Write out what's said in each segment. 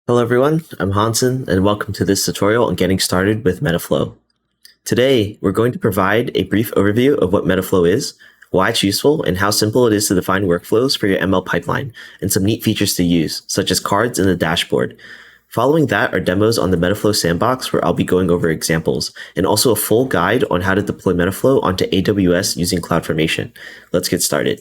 Hello everyone, I'm Hansen and welcome to this tutorial on getting started with Metaflow. Today, we're going to provide a brief overview of what Metaflow is, why it's useful, and how simple it is to define workflows for your ML pipeline, and some neat features to use, such as cards in the dashboard. Following that are demos on the Metaflow sandbox where I'll be going over examples, and also a full guide on how to deploy Metaflow onto AWS using CloudFormation. Let's get started.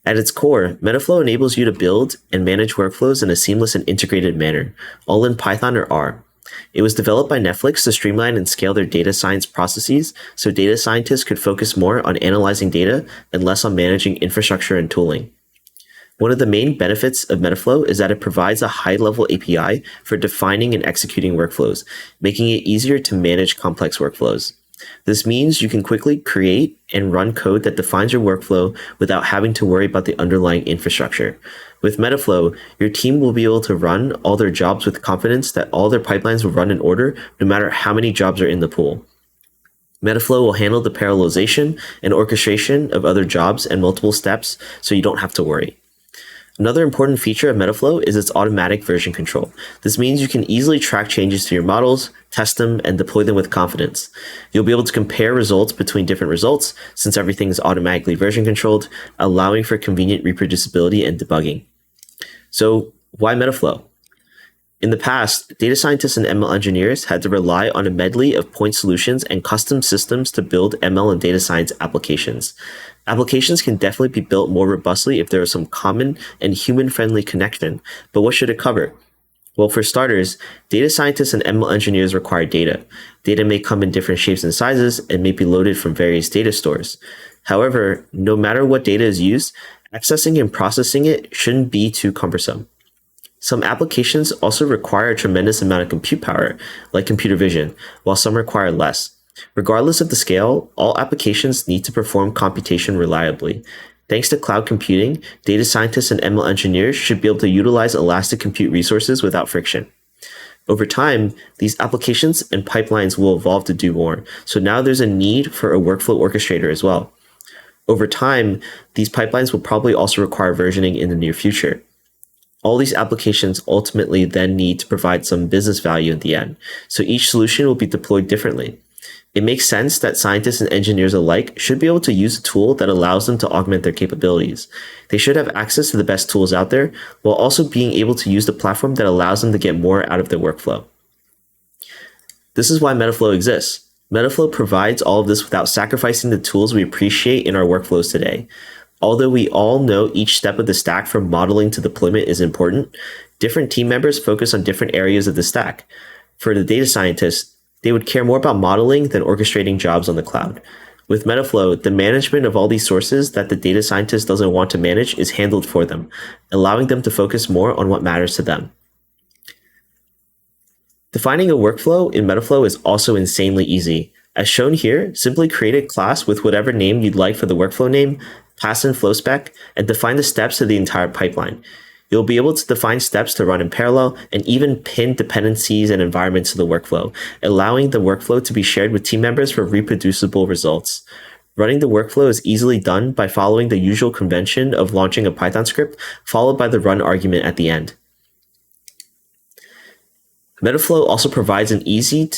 At its core, Metaflow enables you to build and manage workflows in a seamless and integrated manner, all in Python or R. It was developed by Netflix to streamline and scale their data science processes so data scientists could focus more on analyzing data and less on managing infrastructure and tooling. One of the main benefits of Metaflow is that it provides a high-level API for defining and executing workflows, making it easier to manage complex workflows. This means you can quickly create and run code that defines your workflow without having to worry about the underlying infrastructure. With Metaflow, your team will be able to run all their jobs with confidence that all their pipelines will run in order no matter how many jobs are in the pool. Metaflow will handle the parallelization and orchestration of other jobs and multiple steps so you don't have to worry. Another important feature of Metaflow is its automatic version control. This means you can easily track changes to your models, test them, and deploy them with confidence. You'll be able to compare results between different results since everything is automatically version controlled, allowing for convenient reproducibility and debugging. So why Metaflow? In the past, data scientists and ML engineers had to rely on a medley of point solutions and custom systems to build ML and data science applications. Applications can definitely be built more robustly if there is some common and human-friendly connection, but what should it cover? Well, for starters, data scientists and ML engineers require data. Data may come in different shapes and sizes and may be loaded from various data stores. However, no matter what data is used, accessing and processing it shouldn't be too cumbersome. Some applications also require a tremendous amount of compute power, like computer vision, while some require less. Regardless of the scale, all applications need to perform computation reliably. Thanks to cloud computing, data scientists and ML engineers should be able to utilize elastic compute resources without friction. Over time, these applications and pipelines will evolve to do more, so now there's a need for a workflow orchestrator as well. Over time, these pipelines will probably also require versioning in the near future. All these applications ultimately then need to provide some business value in the end, so each solution will be deployed differently. It makes sense that scientists and engineers alike should be able to use a tool that allows them to augment their capabilities. They should have access to the best tools out there, while also being able to use the platform that allows them to get more out of their workflow. This is why Metaflow exists. Metaflow provides all of this without sacrificing the tools we appreciate in our workflows today. Although we all know each step of the stack from modeling to deployment is important, different team members focus on different areas of the stack. For the data scientists, they would care more about modeling than orchestrating jobs on the cloud. With Metaflow, the management of all these sources that the data scientist doesn't want to manage is handled for them, allowing them to focus more on what matters to them. Defining a workflow in Metaflow is also insanely easy. As shown here, simply create a class with whatever name you'd like for the workflow name, pass in flow spec, and define the steps to the entire pipeline. You'll be able to define steps to run in parallel and even pin dependencies and environments to the workflow, allowing the workflow to be shared with team members for reproducible results. Running the workflow is easily done by following the usual convention of launching a Python script, followed by the run argument at the end. Metaflow also provides an easy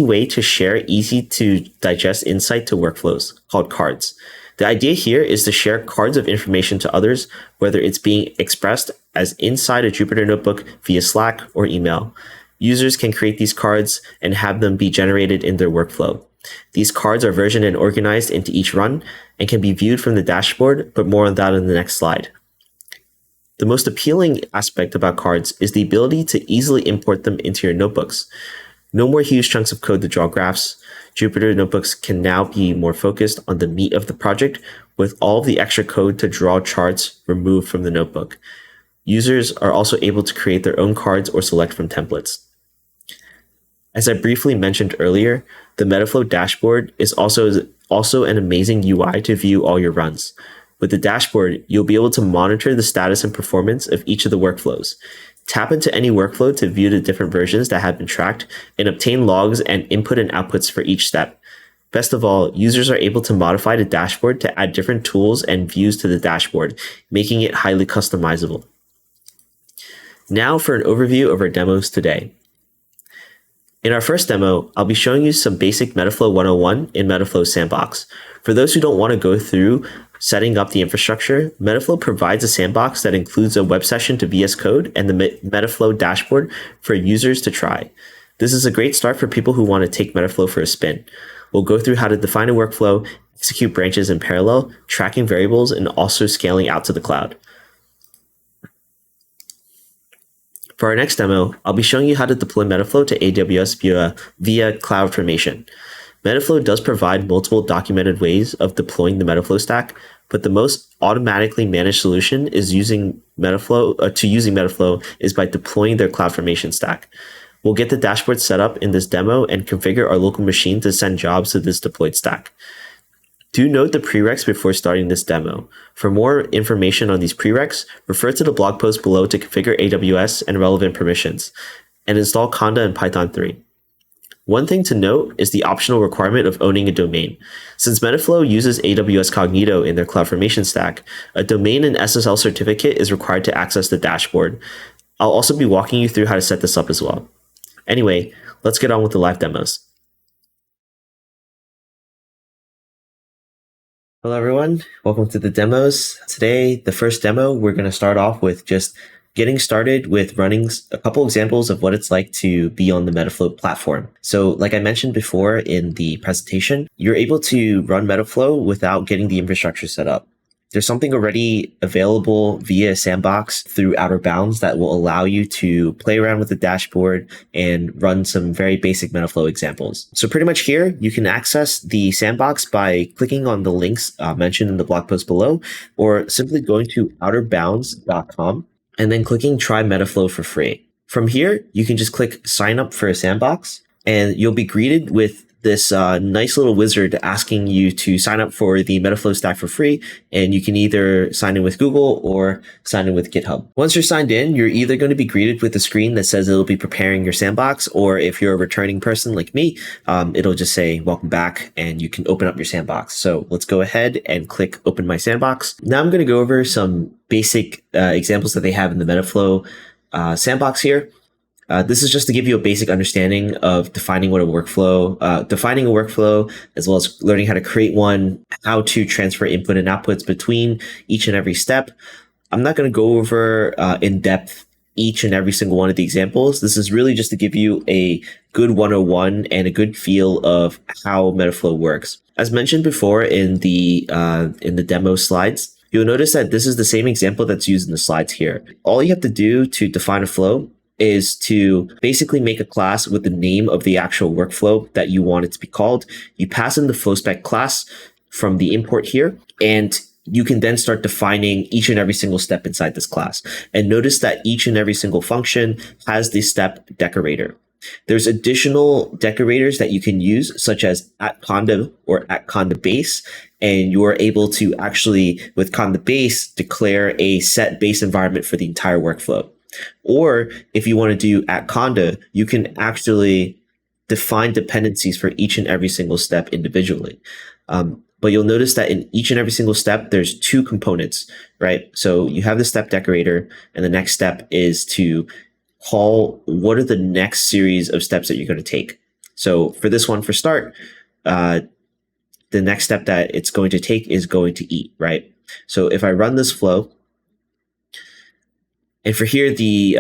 way to share easy to digest insight to workflows called cards. The idea here is to share cards of information to others, whether it's being expressed as inside a Jupyter notebook via Slack or email. Users can create these cards and have them be generated in their workflow. These cards are versioned and organized into each run and can be viewed from the dashboard, but more on that in the next slide. The most appealing aspect about cards is the ability to easily import them into your notebooks. No more huge chunks of code to draw graphs. Jupyter notebooks can now be more focused on the meat of the project, with all of the extra code to draw charts removed from the notebook. Users are also able to create their own cards or select from templates. As I briefly mentioned earlier, the Metaflow dashboard is also an amazing UI to view all your runs. With the dashboard, you'll be able to monitor the status and performance of each of the workflows. Tap into any workflow to view the different versions that have been tracked and obtain logs and input and outputs for each step. Best of all, users are able to modify the dashboard to add different tools and views to the dashboard, making it highly customizable. Now for an overview of our demos today. In our first demo, I'll be showing you some basic Metaflow 101 in Metaflow Sandbox. For those who don't want to go through setting up the infrastructure, Metaflow provides a sandbox that includes a web session to VS Code and the Metaflow dashboard for users to try. This is a great start for people who want to take Metaflow for a spin. We'll go through how to define a workflow, execute branches in parallel, tracking variables, and also scaling out to the cloud. For our next demo, I'll be showing you how to deploy Metaflow to AWS via CloudFormation. Metaflow does provide multiple documented ways of deploying the Metaflow stack, but the most automatically managed solution is using Metaflow is by deploying their CloudFormation stack. We'll get the dashboard set up in this demo and configure our local machine to send jobs to this deployed stack. Do note the prereqs before starting this demo. For more information on these prereqs, refer to the blog post below to configure AWS and relevant permissions, and install Conda and Python 3. One thing to note is the optional requirement of owning a domain. Since Metaflow uses AWS Cognito in their CloudFormation stack, a domain and SSL certificate is required to access the dashboard. I'll also be walking you through how to set this up as well. Anyway, let's get on with the live demos. Hello everyone, welcome to the demos. Today, the first demo, we're going to start off with just getting started with running a couple examples of what it's like to be on the Metaflow platform. So like I mentioned before in the presentation, you're able to run Metaflow without getting the infrastructure set up. There's something already available via Sandbox through Outer Bounds that will allow you to play around with the dashboard and run some very basic Metaflow examples. So pretty much here, you can access the Sandbox by clicking on the links mentioned in the blog post below, or simply going to outerbounds.com and then clicking Try Metaflow for free. From here, you can just click Sign Up for a Sandbox, and you'll be greeted with this nice little wizard asking you to sign up for the Metaflow stack for free, and you can either sign in with Google or sign in with GitHub. Once you're signed in, you're either going to be greeted with a screen that says it'll be preparing your sandbox, or if you're a returning person like me, it'll just say welcome back, and you can open up your sandbox. So let's go ahead and click Open My Sandbox. Now I'm going to go over some basic examples that they have in the Metaflow sandbox here. This is just to give you a basic understanding of defining a workflow, as well as learning how to create one, how to transfer input and outputs between each and every step. I'm not going to go over in depth each and every single one of the examples. This is really just to give you a good 101 and a good feel of how Metaflow works. As mentioned before in the demo slides, you'll notice that this is the same example that's used in the slides here. All you have to do to define a flow is to basically make a class with the name of the actual workflow that you want it to be called. You pass in the FlowSpec class from the import here, and you can then start defining each and every single step inside this class. And notice that each and every single function has the step decorator. There's additional decorators that you can use, such as @conda or @conda_base, and you are able to actually, with conda base, declare a set base environment for the entire workflow. Or if you want to do @conda, you can actually define dependencies for each and every single step individually. But you'll notice that in each and every single step, there's two components, right? So you have the step decorator, and the next step is to call what are the next series of steps that you're going to take. So for this one, for start, the next step that it's going to take is going to eat, right? So if I run this flow, and for here, the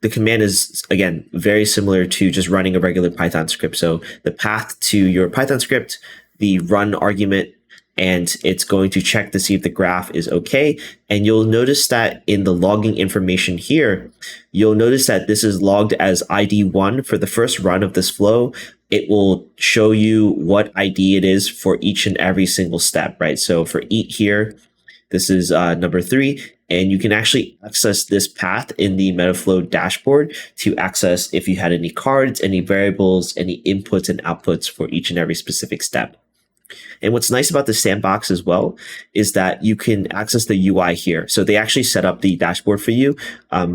command is, again, very similar to just running a regular Python script. So the path to your Python script, the run argument, and it's going to check to see if the graph is okay. And you'll notice that in the logging information here, you'll notice that this is logged as ID1 for the first run of this flow. It will show you what ID it is for each and every single step, right? So for eat here, this is number 3. And you can actually access this path in the Metaflow dashboard to access if you had any cards, any variables, any inputs and outputs for each and every specific step. And what's nice about the sandbox as well is that you can access the UI here. So they actually set up the dashboard for you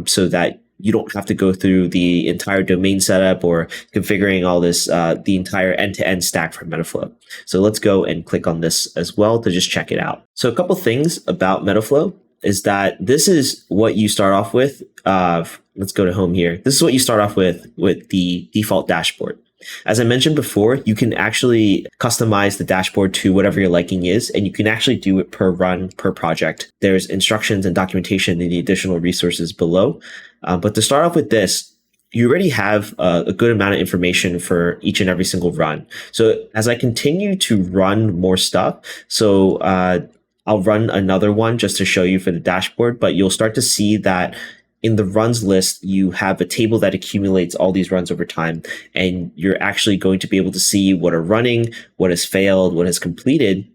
so that you don't have to go through the entire domain setup or configuring all this, the entire end-to-end stack for Metaflow. So let's go and click on this as well to just check it out. So a couple things about Metaflow. is that this is what you start off with. Let's go to home here. This is what you start off with the default dashboard. As I mentioned before, you can actually customize the dashboard to whatever your liking is, and you can actually do it per run, per project. There's instructions and documentation in the additional resources below. But to start off with this, you already have a good amount of information for each and every single run. So as I continue to run more stuff, so I'll run another one just to show you for the dashboard, but you'll start to see that in the runs list, you have a table that accumulates all these runs over time, and you're actually going to be able to see what are running, what has failed, what has completed.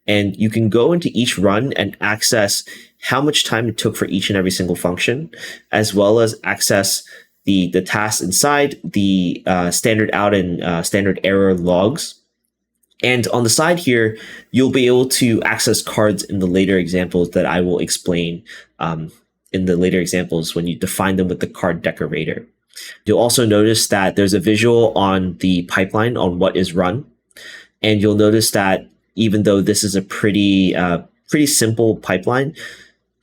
And you can go into each run and access how much time it took for each and every single function, as well as access the tasks inside, the standard out and standard error logs. And on the side here, you'll be able to access cards in the later examples that I will explain in the later examples when you define them with the card decorator. You'll also notice that there's a visual on the pipeline on what is run. And you'll notice that even though this is a pretty simple pipeline,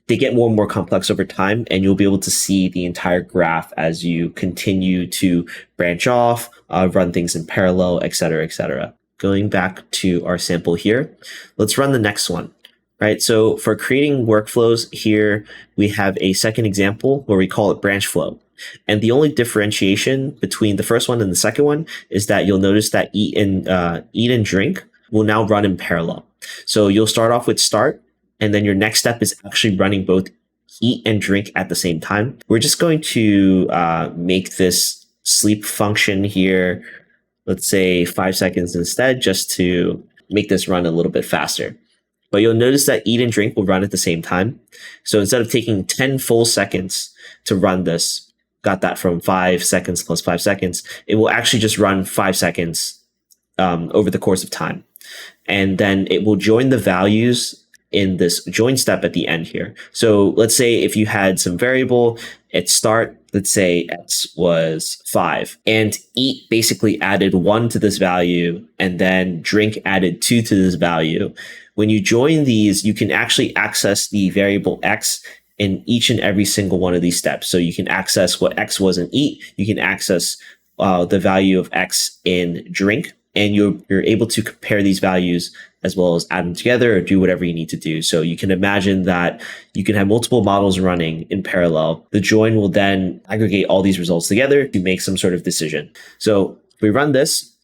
they get more and more complex over time, and you'll be able to see the entire graph as you continue to branch off, run things in parallel, et cetera, et cetera. Going back to our sample here, let's run the next one, right? So for creating workflows here, we have a second example where we call it branch flow. And the only differentiation between the first one and the second one is that you'll notice that eat and drink will now run in parallel. So you'll start off with start, and then your next step is actually running both eat and drink at the same time. We're just going to make this sleep function here, let's say 5 seconds instead, just to make this run a little bit faster. But you'll notice that eat and drink will run at the same time. So instead of taking 10 full seconds to run this, got that from 5 seconds plus 5 seconds, it will actually just run 5 seconds over the course of time. And then it will join the values in this join step at the end here. So let's say if you had some variable at start, let's say x was 5, and eat basically added 1 to this value, and then drink added 2 to this value. When you join these, you can actually access the variable x in each and every single one of these steps. So you can access what x was in eat, you can access the value of x in drink, and you're able to compare these values as well as add them together or do whatever you need to do. So you can imagine that you can have multiple models running in parallel. The join will then aggregate all these results together to make some sort of decision. So if we run this,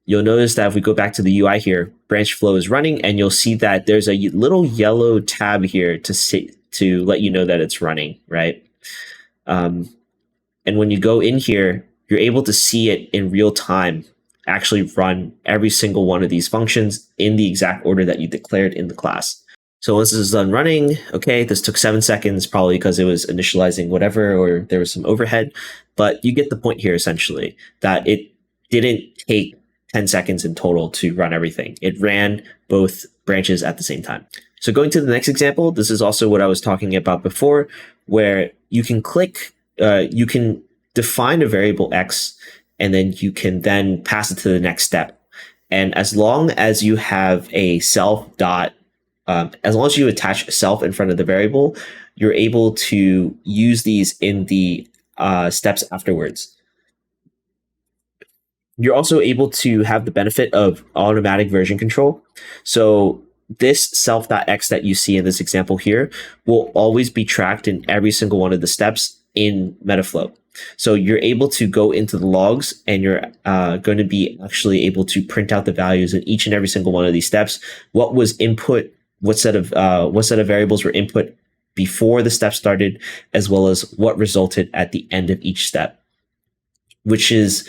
you'll notice that if we go back to the UI here, branch flow is running, and you'll see that there's a little yellow tab here to let you know that it's running, right? And when you go in here, you're able to see it in real time actually run every single one of these functions in the exact order that you declared in the class. So once this is done running, okay, this took 7 seconds, probably because it was initializing whatever, or there was some overhead, but you get the point here essentially, that it didn't take 10 seconds in total to run everything. It ran both branches at the same time. So going to the next example, this is also what I was talking about before, where you can you can define a variable x, and then you can then pass it to the next step. And as long as you have a self dot, as long as you attach self in front of the variable, you're able to use these in the steps afterwards. You're also able to have the benefit of automatic version control. So this self.x that you see in this example here will always be tracked in every single one of the steps in Metaflow. So you're able to go into the logs, and you're going to be actually able to print out the values in each and every single one of these steps. What was input, what set of variables were input before the step started, as well as what resulted at the end of each step, which is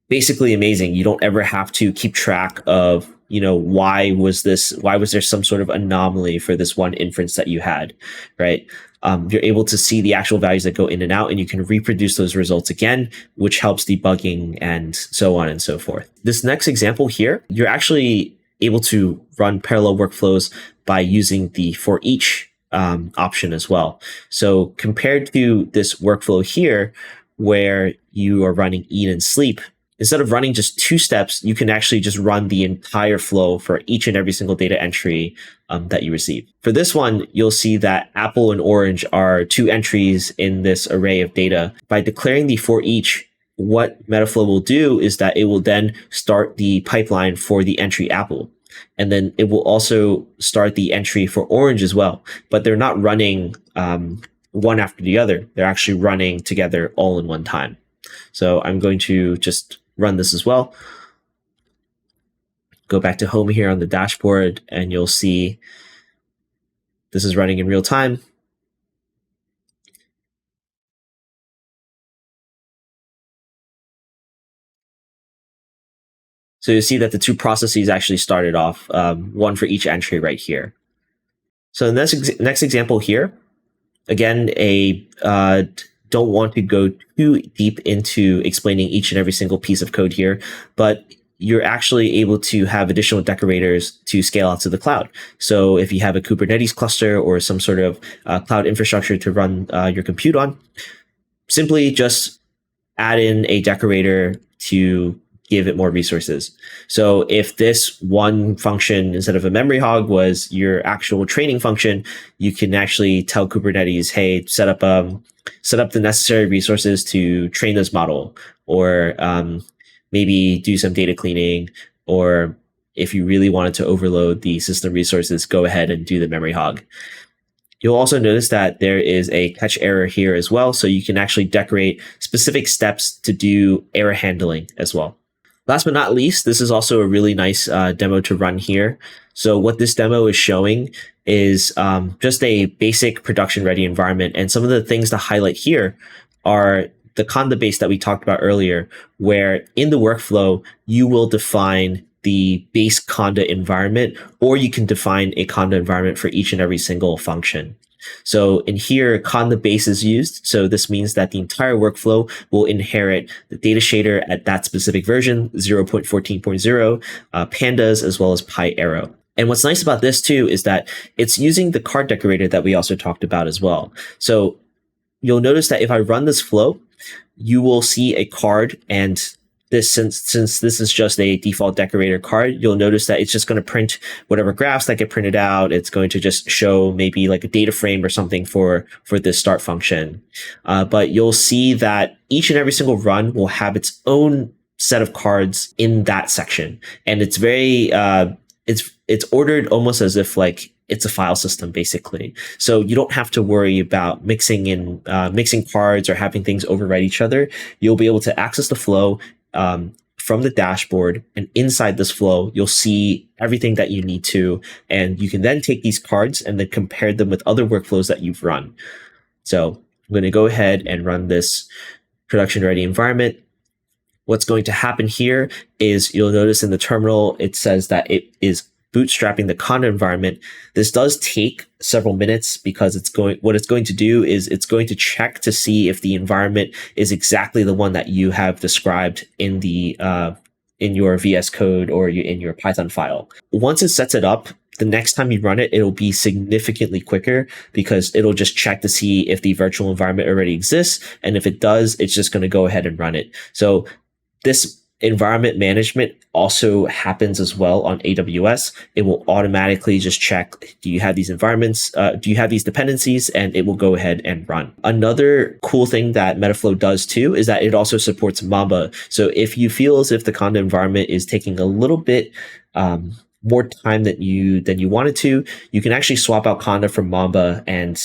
basically amazing. You don't ever have to keep track of, why was there some sort of anomaly for this one inference that you had, right? You're able to see the actual values that go in and out, and you can reproduce those results again, which helps debugging and so on and so forth. This next example here, you're actually able to run parallel workflows by using the for each option as well. So compared to this workflow here, where you are running eat and sleep, instead of running just 2 steps, you can actually just run the entire flow for each and every single data entry that you receive. For this one, you'll see that apple and orange are 2 entries in this array of data. By declaring the for each, what Metaflow will do is that it will then start the pipeline for the entry apple. And then it will also start the entry for orange as well. But they're not running one after the other. They're actually running together all in one time. So I'm going to just run this as well. Go back to home here on the dashboard, and you'll see this is running in real time. So you see that the 2 processes actually started off, one for each entry right here. So in this next example here, again, don't want to go too deep into explaining each and every single piece of code here, but you're actually able to have additional decorators to scale out to the cloud. So if you have a Kubernetes cluster or some sort of cloud infrastructure to run your compute on, simply just add in a decorator to give it more resources. So if this one function, instead of a memory hog, was your actual training function, you can actually tell Kubernetes, hey, set up the necessary resources to train this model, or maybe do some data cleaning, or if you really wanted to overload the system resources, go ahead and do the memory hog. You'll also notice that there is a catch error here as well, so you can actually decorate specific steps to do error handling as well. Last but not least, this is also a really nice demo to run here. So what this demo is showing is just a basic production-ready environment. And some of the things to highlight here are the conda base that we talked about earlier, where in the workflow, you will define the base conda environment, or you can define a conda environment for each and every single function. So in here, conda base is used. So this means that the entire workflow will inherit the data shader at that specific version, 0.14.0, pandas, as well as PyArrow. And what's nice about this too is that it's using the card decorator that we also talked about as well. So you'll notice that if I run this flow, you will see a card, and this, since this is just a default decorator card, you'll notice that it's just going to print whatever graphs that get printed out. It's going to just show maybe like a data frame or something for this start function. But you'll see that each and every single run will have its own set of cards in that section. And it's very, it's ordered almost as if like it's a file system, basically. So you don't have to worry about mixing cards or having things overwrite each other. You'll be able to access the flow from the dashboard, and inside this flow, you'll see everything that you need to, and you can then take these cards and then compare them with other workflows that you've run. So I'm going to go ahead and run this production ready environment. What's going to happen here is you'll notice in the terminal, it says that it is bootstrapping the conda environment. This does take several minutes because what it's going to do is it's going to check to see if the environment is exactly the one that you have described in the in your VS Code or in your Python file. Once it sets it up, the next time you run it, it'll be significantly quicker because it'll just check to see if the virtual environment already exists. And if it does, it's just going to go ahead and run it. So this environment management also happens as well on AWS. It will automatically just check, do you have these environments? Do you have these dependencies? And it will go ahead and run. Another cool thing that Metaflow does too is that it also supports Mamba. So if you feel as if the conda environment is taking a little bit more time than you wanted to, you can actually swap out conda from Mamba, and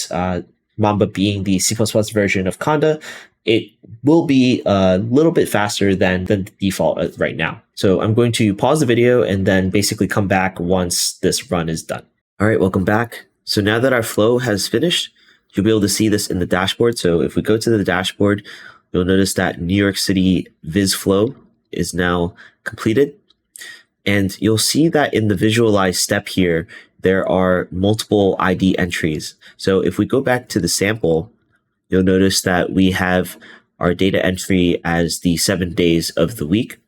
Mamba being the C++ version of conda, it will be a little bit faster than the default right now. So I'm going to pause the video and then basically come back once this run is done. All right, welcome back. So now that our flow has finished, you'll be able to see this in the dashboard. So if we go to the dashboard, you'll notice that New York City Viz flow is now completed. And you'll see that in the visualize step here, there are multiple ID entries. So if we go back to the sample, you'll notice that we have our data entry as the 7 days of the week.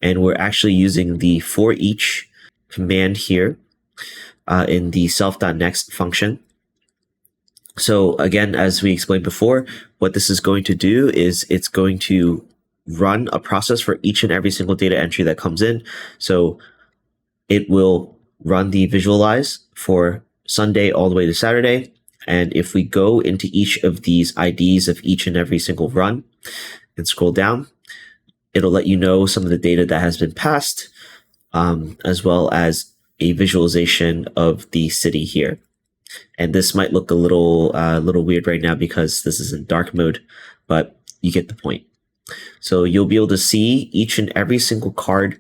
And we're actually using the for each command here in the self.next function. So again, as we explained before, what this is going to do is it's going to run a process for each and every single data entry that comes in. So it will run the visualize for Sunday all the way to Saturday. And if we go into each of these IDs of each and every single run and scroll down, it'll let you know some of the data that has been passed, as well as a visualization of the city here. And this might look a little weird right now because this is in dark mode, but you get the point. So you'll be able to see each and every single card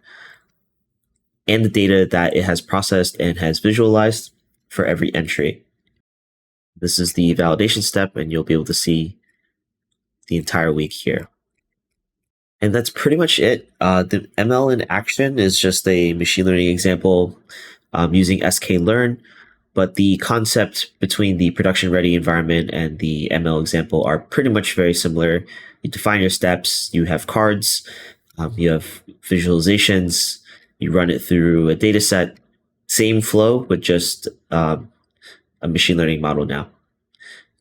and the data that it has processed and has visualized for every entry. This is the validation step, and you'll be able to see the entire week here. And that's pretty much it. The ML in action is just a machine learning example using sklearn, but the concept between the production-ready environment and the ML example are pretty much very similar. You define your steps, you have cards, you have visualizations, you run it through a data set, same flow, but just a machine learning model now.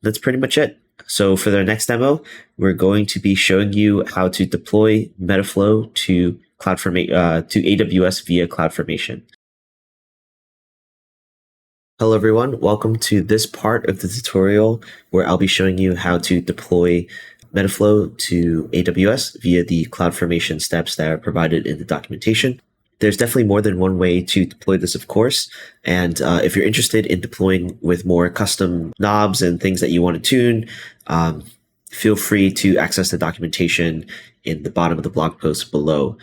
That's pretty much it. So for the next demo, we're going to be showing you how to deploy Metaflow to AWS via CloudFormation. Hello everyone, welcome to this part of the tutorial where I'll be showing you how to deploy Metaflow to AWS via the CloudFormation steps that are provided in the documentation. There's definitely more than one way to deploy this, of course. And if you're interested in deploying with more custom knobs and things that you want to tune, feel free to access the documentation in the bottom of the blog post below.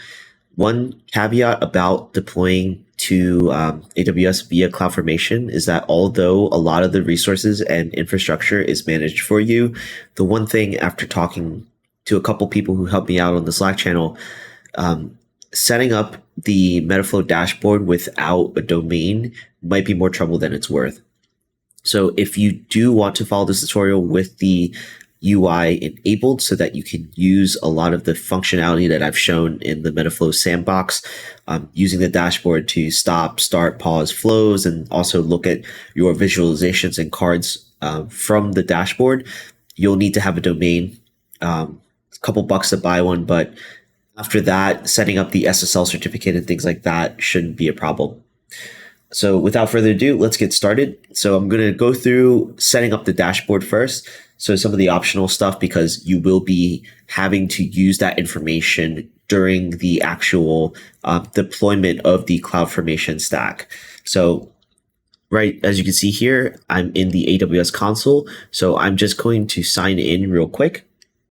One caveat about deploying to AWS via CloudFormation is that although a lot of the resources and infrastructure is managed for you, the one thing after talking to a couple people who helped me out on the Slack channel, setting up the Metaflow dashboard without a domain might be more trouble than it's worth. So if you do want to follow this tutorial with the UI enabled so that you can use a lot of the functionality that I've shown in the Metaflow sandbox, using the dashboard to stop, start, pause flows, and also look at your visualizations and cards from the dashboard, you'll need to have a domain. A couple bucks to buy one, but after that, setting up the SSL certificate and things like that shouldn't be a problem. So without further ado, let's get started. So I'm going to go through setting up the dashboard first. So some of the optional stuff, because you will be having to use that information during the actual deployment of the CloudFormation stack. So right, as you can see here, I'm in the AWS console. So I'm just going to sign in real quick.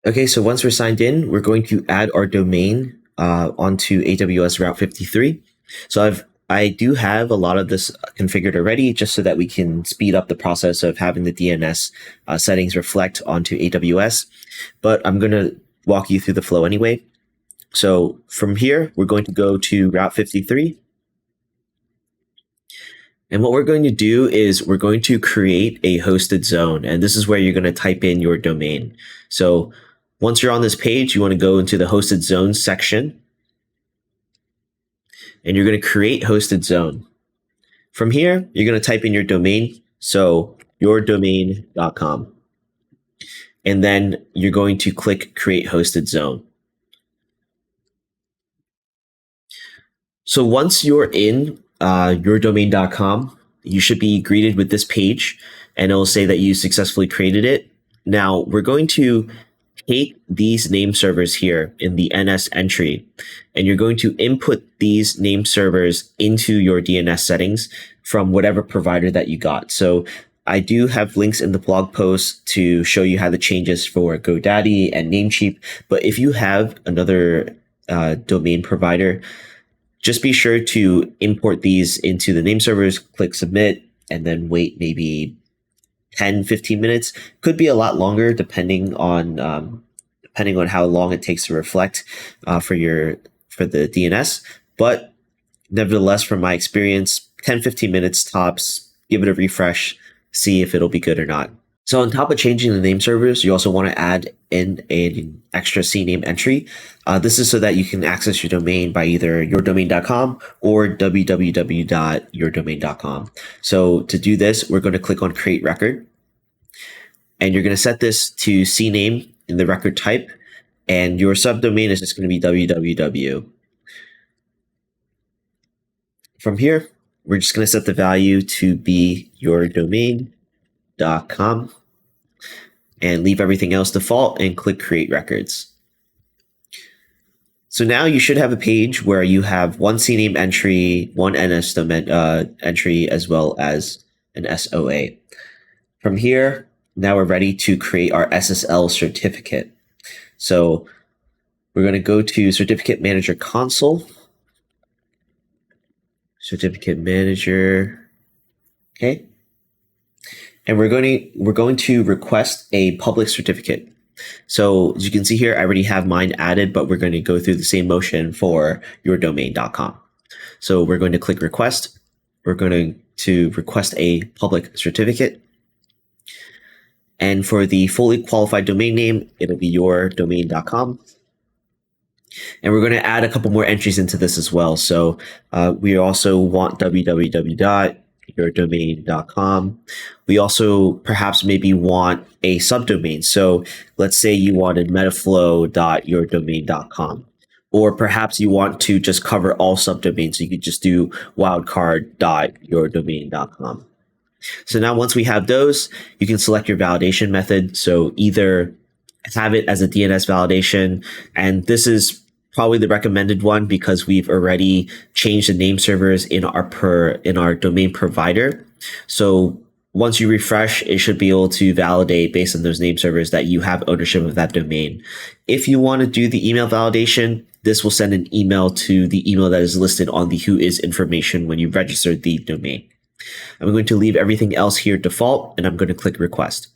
Okay, so once we're signed in, we're going to add our domain onto AWS Route 53. So I do have a lot of this configured already, just so that we can speed up the process of having the DNS settings reflect onto AWS. But I'm going to walk you through the flow anyway. So from here, we're going to go to Route 53. And what we're going to do is we're going to create a hosted zone. And this is where you're going to type in your domain. So once you're on this page, you want to go into the hosted zone section. And you're going to create hosted zone. From here, you're going to type in your domain. So yourdomain.com. And then you're going to click create hosted zone. So once you're in yourdomain.com, you should be greeted with this page, and it'll say that you successfully created it. Now we're going to take these name servers here in the NS entry, and you're going to input these name servers into your DNS settings from whatever provider that you got. So I do have links in the blog post to show you how the changes for GoDaddy and Namecheap. But if you have another domain provider, just be sure to import these into the name servers, click submit, and then wait maybe 10, 15 minutes. Could be a lot longer depending on how long it takes to reflect for the DNS. But nevertheless, from my experience, 10, 15 minutes tops, give it a refresh, see if it'll be good or not. So on top of changing the name servers, you also want to add in an extra CNAME entry. This is so that you can access your domain by either yourdomain.com or www.yourdomain.com. So to do this, we're going to click on create record. And you're going to set this to CNAME in the record type. And your subdomain is just going to be www. From here, we're just going to set the value to be yourdomain.com and leave everything else default and click create records. So now you should have a page where you have one CNAME entry, one NS domain entry, as well as an SOA. From here, now we're ready to create our SSL certificate. So we're going to go to Certificate Manager Console, Certificate Manager, okay, and we're going to request a public certificate. So as you can see here, I already have mine added, but we're going to go through the same motion for yourdomain.com. So we're going to click request. We're going to request a public certificate. And for the fully qualified domain name, it'll be yourdomain.com. And we're going to add a couple more entries into this as well. So we also want www.yourdomain.com. We also perhaps maybe want a subdomain. So let's say you wanted metaflow.yourdomain.com. Or perhaps you want to just cover all subdomains. So you could just do wildcard.yourdomain.com. So now once we have those, you can select your validation method. So either have it as a DNS validation, and this is probably the recommended one because we've already changed the name servers in our domain provider. So once you refresh, it should be able to validate based on those name servers that you have ownership of that domain. If you want to do the email validation, this will send an email to the email that is listed on the whois information when you registered the domain. I'm going to leave everything else here default, and I'm going to click request.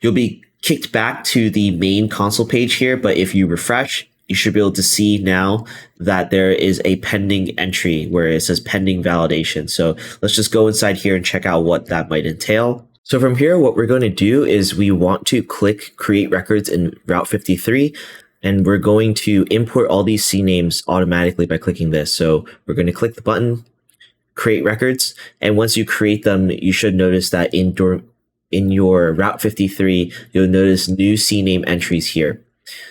You'll be kicked back to the main console page here, but if you refresh, you should be able to see now that there is a pending entry where it says pending validation. So let's just go inside here and check out what that might entail. So from here, what we're going to do is we want to click create records in Route 53, and we're going to import all these CNAMEs automatically by clicking this. So we're going to click the button, create records, and once you create them, you should notice that in your Route 53, you'll notice new CNAME entries here.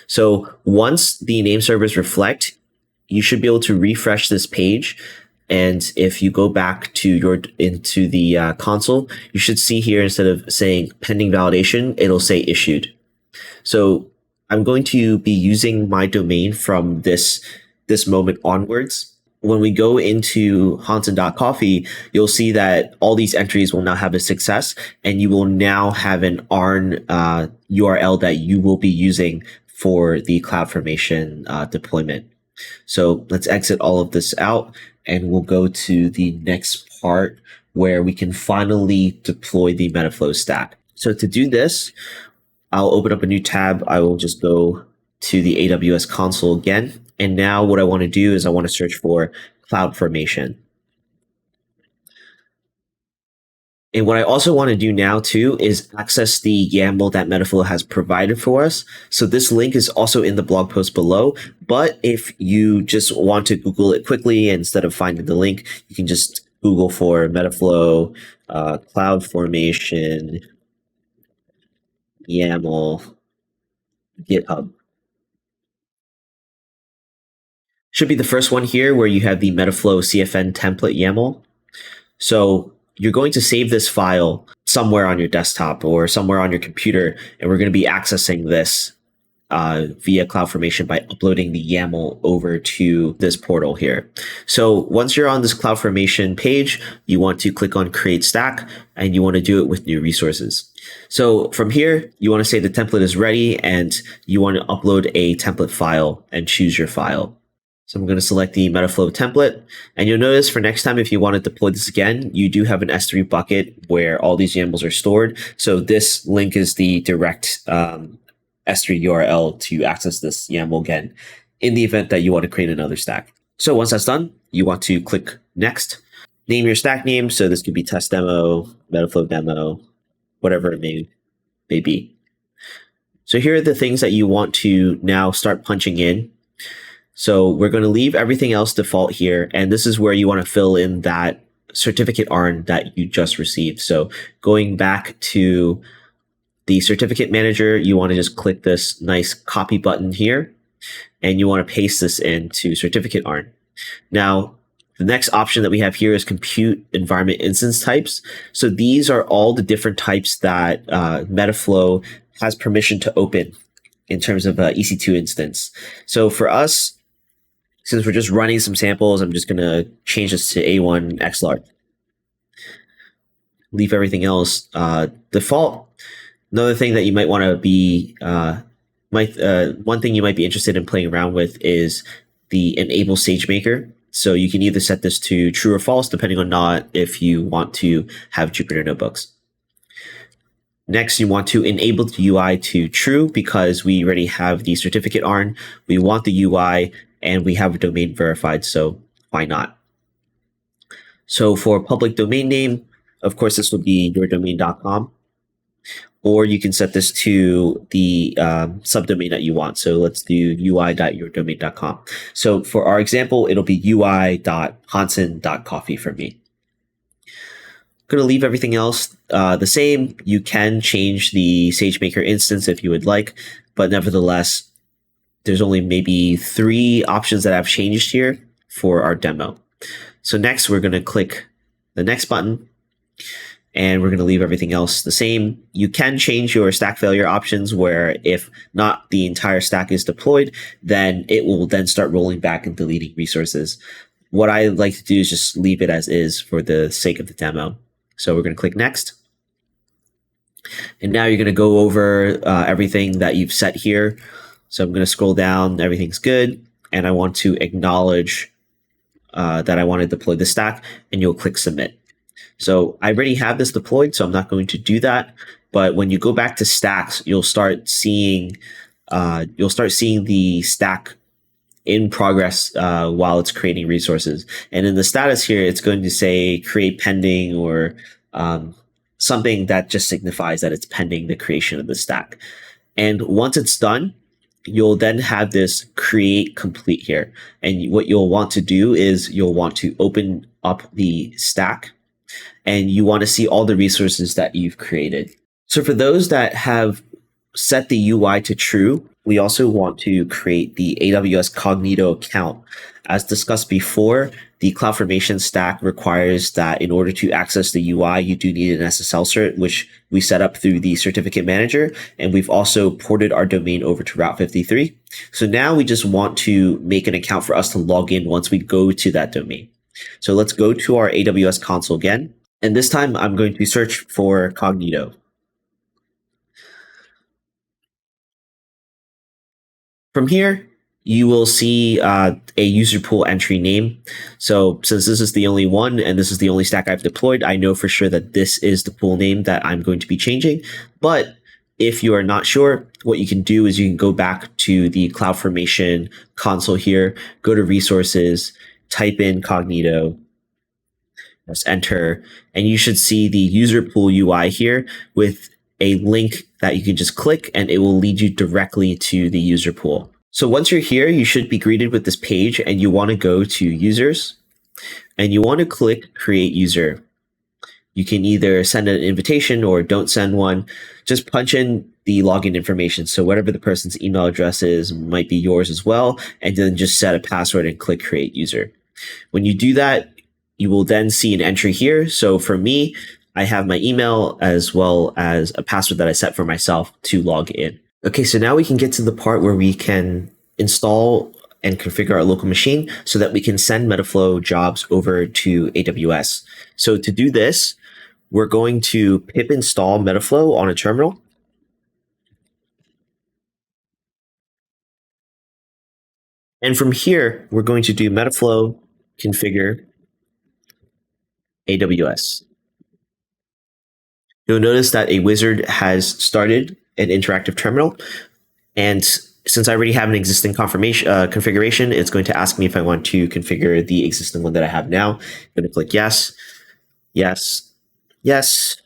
So once the name servers reflect, you should be able to refresh this page. And if you go back to into the console, you should see here, instead of saying pending validation, it'll say issued. So I'm going to be using my domain from this moment onwards. When we go into Hansen.coffee, you'll see that all these entries will now have a success, and you will now have an ARN URL that you will be using for the CloudFormation deployment. So let's exit all of this out, and we'll go to the next part where we can finally deploy the Metaflow stack. So to do this, I'll open up a new tab. I will just go to the AWS console again. And now what I want to do is I want to search for CloudFormation. And what I also want to do now too is access the YAML that Metaflow has provided for us. So this link is also in the blog post below. But if you just want to Google it quickly, instead of finding the link, you can just Google for Metaflow, CloudFormation, YAML, GitHub. Should be the first one here where you have the Metaflow CFN template YAML. So you're going to save this file somewhere on your desktop or somewhere on your computer, and we're going to be accessing this via CloudFormation by uploading the YAML over to this portal here. So once you're on this CloudFormation page, you want to click on Create Stack, and you want to do it with new resources. So from here, you want to say the template is ready, and you want to upload a template file and choose your file. So I'm going to select the Metaflow template, and you'll notice for next time, if you want to deploy this again, you do have an S3 bucket where all these YAMLs are stored. So this link is the direct S3 URL to access this YAML again in the event that you want to create another stack. So once that's done, you want to click next, name your stack name. So this could be test demo, Metaflow demo, whatever it may be. So here are the things that you want to now start punching in. So we're going to leave everything else default here. And this is where you want to fill in that certificate ARN that you just received. So going back to The certificate manager, you want to just click this nice copy button here, and you want to paste this into certificate ARN. Now, the next option that we have here is compute environment instance types. So these are all the different types that Metaflow has permission to open in terms of EC2 instance. So for us, since we're just running some samples, I'm just going to change this to A1 XLAR. Leave everything else default. Another thing that you might want to be, one thing you might be interested in playing around with is the enable SageMaker. So you can either set this to true or false, depending on not if you want to have Jupyter notebooks. Next, you want to enable the UI to true because we already have the certificate ARN. We want the UI and we have a domain verified, so why not? So for public domain name, of course, this would be yourdomain.com. Or you can set this to the subdomain that you want. So let's do ui.yourdomain.com. So for our example, it'll be ui.hansen.coffee for me. I'm going to leave everything else the same. You can change the SageMaker instance if you would like, but nevertheless, there's only maybe 3 options that I've changed here for our demo. So next, we're going to click the next button, and we're going to leave everything else the same. You can change your stack failure options where if not the entire stack is deployed, then it will then start rolling back and deleting resources. What I like to do is just leave it as is for the sake of the demo. So we're going to click next. And now you're going to go over everything that you've set here. So I'm going to scroll down, everything's good. And I want to acknowledge that I want to deploy the stack, and you'll click submit. So I already have this deployed, so I'm not going to do that. But when you go back to stacks, you'll start seeing the stack in progress while it's creating resources. And in the status here, it's going to say create pending or something that just signifies that it's pending the creation of the stack. And once it's done, you'll then have this create complete here. And what you'll want to do is you'll want to open up the stack, and you want to see all the resources that you've created. So for those that have set the UI to true, we also want to create the AWS Cognito account. As discussed before, the CloudFormation stack requires that in order to access the UI, you do need an SSL cert, which we set up through the certificate manager. And we've also ported our domain over to Route 53. So now we just want to make an account for us to log in once we go to that domain. So let's go to our AWS console again. And this time I'm going to search for Cognito. From here, you will see a user pool entry name. So since this is the only one and this is the only stack I've deployed, I know for sure that this is the pool name that I'm going to be changing. But if you are not sure, what you can do is you can go back to the CloudFormation console here, go to resources, type in Cognito, press enter, and you should see the user pool UI here with a link that you can just click and it will lead you directly to the user pool. So once you're here, you should be greeted with this page and you want to go to users and you want to click create user. You can either send an invitation or don't send one. Just punch in the login information. So whatever the person's email address is might be yours as well. And then just set a password and click create user. When you do that, you will then see an entry here. So for me, I have my email as well as a password that I set for myself to log in. Okay, so now we can get to the part where we can install and configure our local machine so that we can send Metaflow jobs over to AWS. So to do this, we're going to pip install Metaflow on a terminal. And from here, we're going to do Metaflow configure AWS. You'll notice that a wizard has started an interactive terminal. And since I already have an existing configuration, it's going to ask me if I want to configure the existing one that I have now. I'm going to click yes, yes, yes.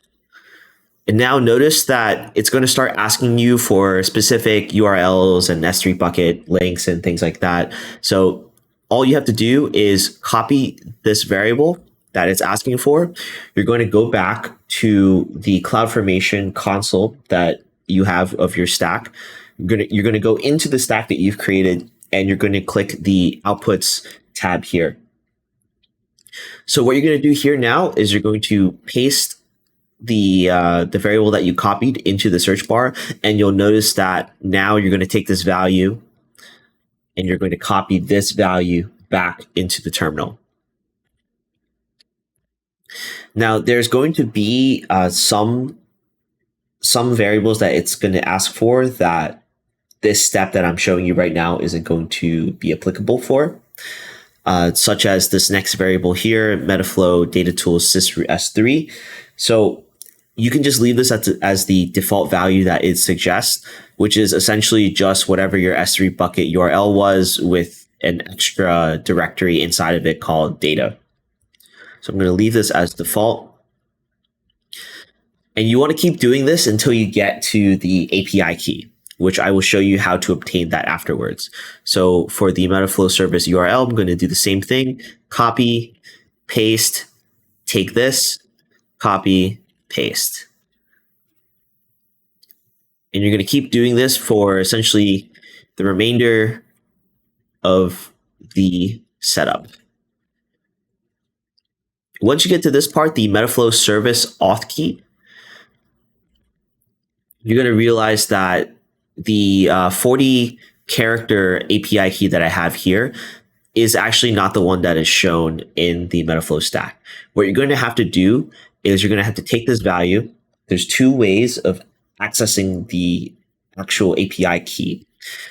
And now notice that it's going to start asking you for specific URLs and S3 bucket links and things like that. So all you have to do is copy this variable that it's asking for. You're going to go back to the CloudFormation console that you have of your stack, you're gonna go into the stack that you've created, and you're going to click the outputs tab here. So what you're going to do here now is you're going to paste the variable that you copied into the search bar, and you'll notice that now you're going to take this value and you're going to copy this value back into the terminal. Now there's going to be some variables that it's going to ask for that this step that I'm showing you right now isn't going to be applicable for, such as this next variable here, Metaflow data tools sysroot s3. So you can just leave this as the default value that it suggests, which is essentially just whatever your S3 bucket URL was with an extra directory inside of it called data. So I'm going to leave this as default. And you want to keep doing this until you get to the API key, which I will show you how to obtain that afterwards. So for the Metaflow service URL, I'm going to do the same thing. Copy, paste, take this, copy, paste. And you're going to keep doing this for essentially the remainder of the setup. Once you get to this part, the Metaflow service auth key, you're going to realize that the 40 character API key that I have here is actually not the one that is shown in the Metaflow stack. What you're going to have to do is you're going to have to take this value. There's two ways of accessing the actual API key.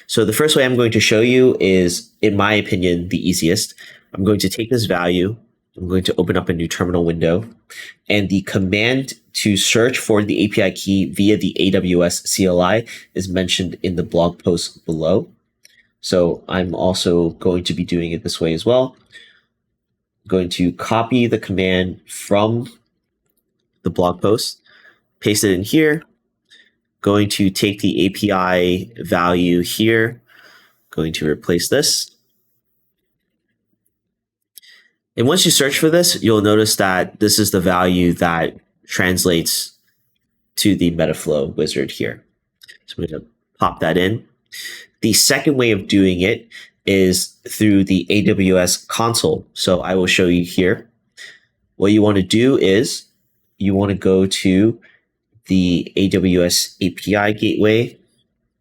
So the first way I'm going to show you is, in my opinion, the easiest. I'm going to take this value. I'm going to open up a new terminal window, and the command to search for the API key via the AWS CLI is mentioned in the blog post below. So I'm also going to be doing it this way as well. I'm going to copy the command from the blog post, paste it in here, going to take the API value here, going to replace this. And once you search for this, you'll notice that this is the value that translates to the Metaflow wizard here. So I'm going to pop that in. The second way of doing it is through the AWS console. So I will show you here. What you want to do is you want to go to the AWS API gateway.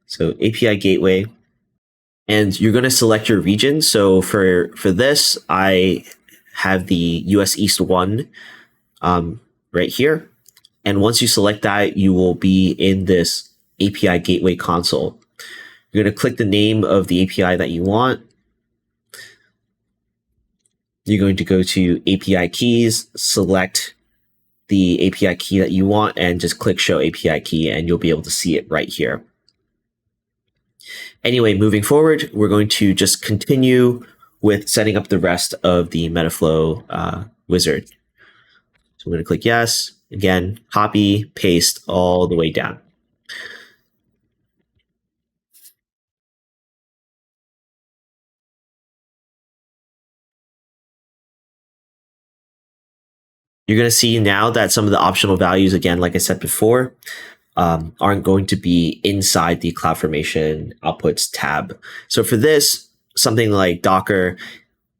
So API gateway, and you're going to select your region. So for this, I have the US East 1 right here. And once you select that, you will be in this API gateway console. You're going to click the name of the API that you want. You're going to go to API keys, select the API key that you want, and just click show API key, and you'll be able to see it right here. Anyway, moving forward, we're going to just continue with setting up the rest of the Metaflow wizard. So I'm going to click yes. Again, copy, paste all the way down. You're going to see now that some of the optional values, again, like I said before, aren't going to be inside the CloudFormation outputs tab. So for this, something like Docker,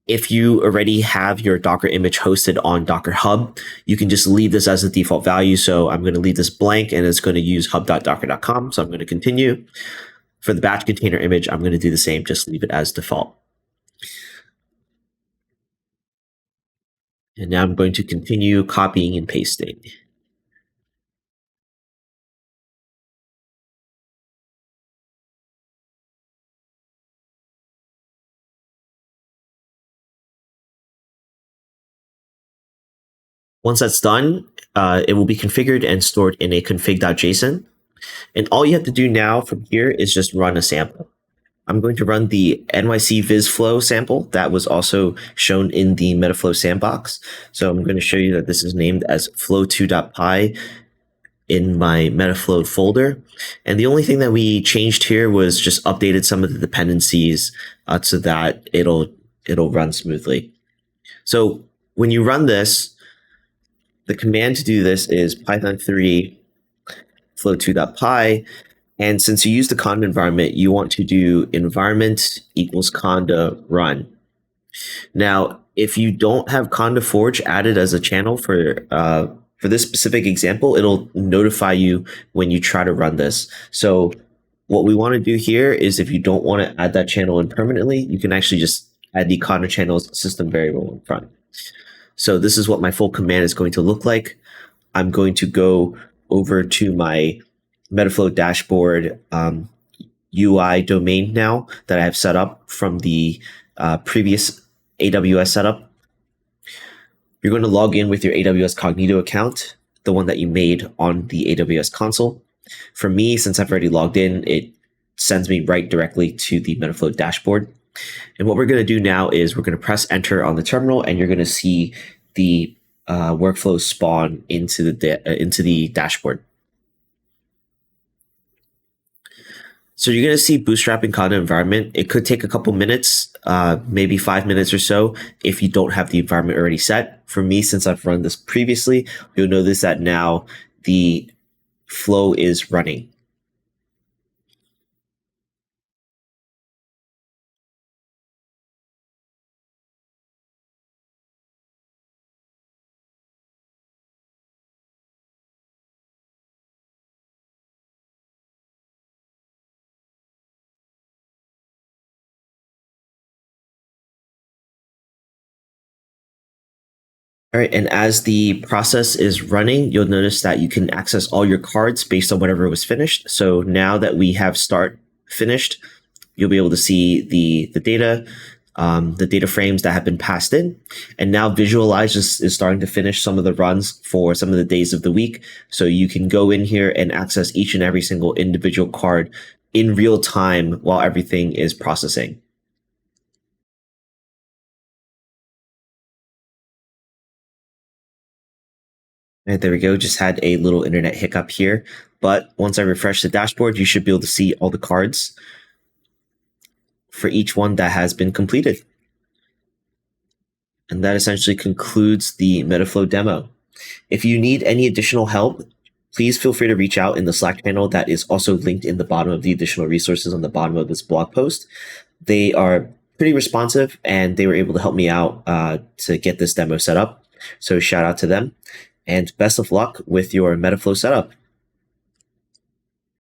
if you already have your Docker image hosted on Docker Hub, you can just leave this as the default value. So I'm going to leave this blank, and it's going to use hub.docker.com. So I'm going to continue. For the batch container image, I'm going to do the same, just leave it as default. And now I'm going to continue copying and pasting. Once that's done, it will be configured and stored in a config.json. And all you have to do now from here is just run a sample. I'm going to run the NYC VisFlow sample that was also shown in the Metaflow sandbox. So I'm going to show you that this is named as flow2.py in my Metaflow folder. And the only thing that we changed here was just updated some of the dependencies so that it'll run smoothly. So when you run this, the command to do this is python 3 flow2.py, And since you use the conda environment, you want to do environment equals conda run. Now, if you don't have conda forge added as a channel for this specific example, it'll notify you when you try to run this. So what we want to do here is if you don't want to add that channel in permanently, you can actually just add the conda channels system variable in front. So this is what my full command is going to look like. I'm going to go over to my Metaflow dashboard UI domain now that I have set up from the previous AWS setup. You're going to log in with your AWS Cognito account, the one that you made on the AWS console. For me, since I've already logged in, it sends me right directly to the Metaflow dashboard. And what we're going to do now is we're going to press enter on the terminal, and you're going to see the workflow spawn into the dashboard. So you're going to see bootstrapping conda environment. It could take a couple minutes, maybe 5 minutes or so if you don't have the environment already set. For me, since I've run this previously, you'll notice that now the flow is running. All right, and as the process is running, you'll notice that you can access all your cards based on whatever was finished. So now that we have start finished, you'll be able to see the data frames that have been passed in. And now Visualize is starting to finish some of the runs for some of the days of the week. So you can go in here and access each and every single individual card in real time while everything is processing. Right, there we go. Just had a little internet hiccup here. But once I refresh the dashboard, you should be able to see all the cards for each one that has been completed. And that essentially concludes the Metaflow demo. If you need any additional help, please feel free to reach out in the Slack channel that is also linked in the bottom of the additional resources on the bottom of this blog post. They are pretty responsive, and they were able to help me out to get this demo set up. So shout out to them. And best of luck with your Metaflow setup.